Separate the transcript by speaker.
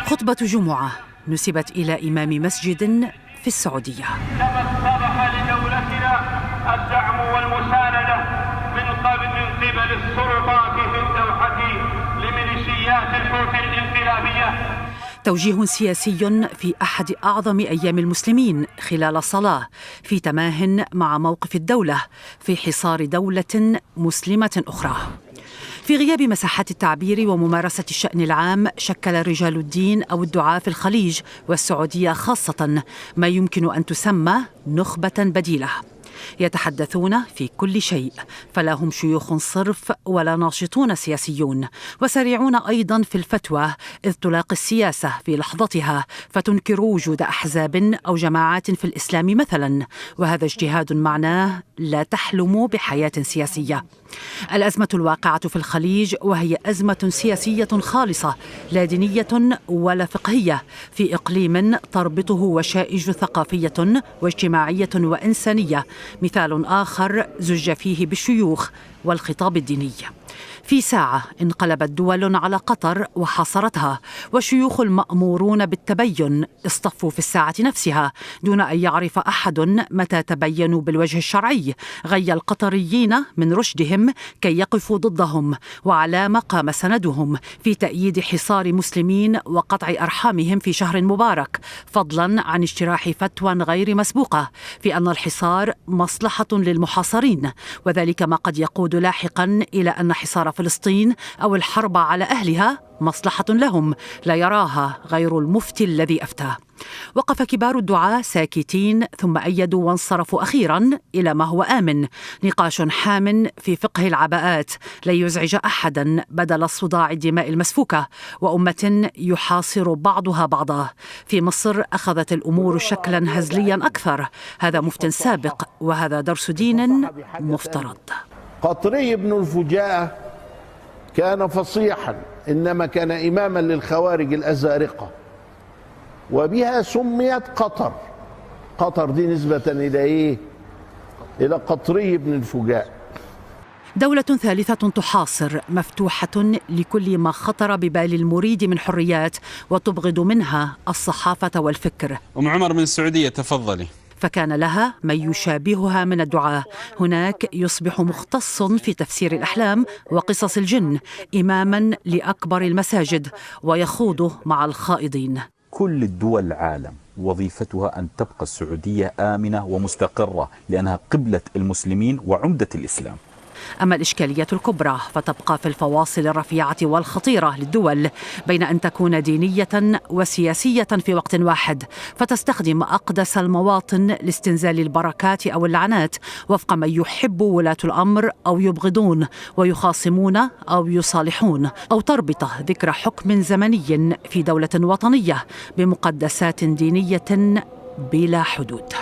Speaker 1: خطبة جمعة نسبت إلى إمام مسجد في السعودية.
Speaker 2: كما اصطلح لدولتنا الدعم والمساندة من قبل السلطات في الدوحة لميليشيات الحوثي الانقلابية.
Speaker 1: توجيه سياسي في أحد أعظم أيام المسلمين خلال صلاة في تماه مع موقف الدولة في حصار دولة مسلمة أخرى. في غياب مساحات التعبير وممارسة الشأن العام، شكل رجال الدين أو الدعاة في الخليج والسعودية خاصة ما يمكن أن تسمى نخبة بديلة، يتحدثون في كل شيء، فلا هم شيوخ صرف ولا ناشطون سياسيون، وسريعون أيضا في الفتوى، إذ تلاقي السياسة في لحظتها فتنكر وجود أحزاب أو جماعات في الإسلام مثلا، وهذا اجتهاد معناه لا تحلم بحياة سياسية. الأزمة الواقعة في الخليج وهي أزمة سياسية خالصة لا دينية ولا فقهية، في إقليم تربطه وشائج ثقافية واجتماعية وإنسانية، مثال آخر زج فيه بالشيوخ والخطاب الديني. في ساعة انقلبت دول على قطر وحاصرتها، والشيوخ المأمورون بالتبين اصطفوا في الساعة نفسها دون أن يعرف أحد متى تبينوا بالوجه الشرعي، غي القطريين من رشدهم كي يقفوا ضدهم، وعلى ما قام سندهم في تأييد حصار مسلمين وقطع أرحامهم في شهر مبارك، فضلا عن اجتراح فتوى غير مسبوقة في أن الحصار مصلحة للمحاصرين، وذلك ما قد يقود لاحقا إلى أن حصار فلسطين أو الحرب على أهلها مصلحة لهم لا يراها غير المفتي الذي أفتى. وقف كبار الدعاة ساكتين ثم أيدوا وانصرفوا أخيرا إلى ما هو آمن، نقاش حام في فقه العباءات لا يزعج أحدا بدل الصداع الدماء المسفوكة، وأمة يحاصر بعضها بعضا. في مصر أخذت الأمور شكلا هزليا أكثر، هذا مفتن سابق وهذا درس دين مفترض.
Speaker 3: قطري بن الفجاءة كان فصيحا، إنما كان إماما للخوارج الأزارقة، وبها سميت قطر. قطر دي نسبة إلى إيه؟ إلى قطري بن الفجاء.
Speaker 1: دولة ثالثة تحاصر، مفتوحة لكل ما خطر ببال المريد من حريات، وتبغض منها الصحافة والفكر.
Speaker 4: أم عمر من السعودية، تفضلي.
Speaker 1: فكان لها من يشابهها من الدعاة، هناك يصبح مختص في تفسير الأحلام وقصص الجن، إماما لأكبر المساجد، ويخوض مع الخائضين.
Speaker 5: كل الدول العالم وظيفتها أن تبقى السعودية آمنة ومستقرة، لأنها قبلة المسلمين وعمدة الإسلام.
Speaker 1: أما الإشكالية الكبرى فتبقى في الفواصل الرفيعة والخطيرة للدول بين أن تكون دينية وسياسية في وقت واحد، فتستخدم أقدس المواطن لاستنزال البركات أو اللعنات وفق من يحب ولاة الأمر أو يبغضون، ويخاصمون أو يصالحون، أو تربط ذكر حكم زمني في دولة وطنية بمقدسات دينية بلا حدود.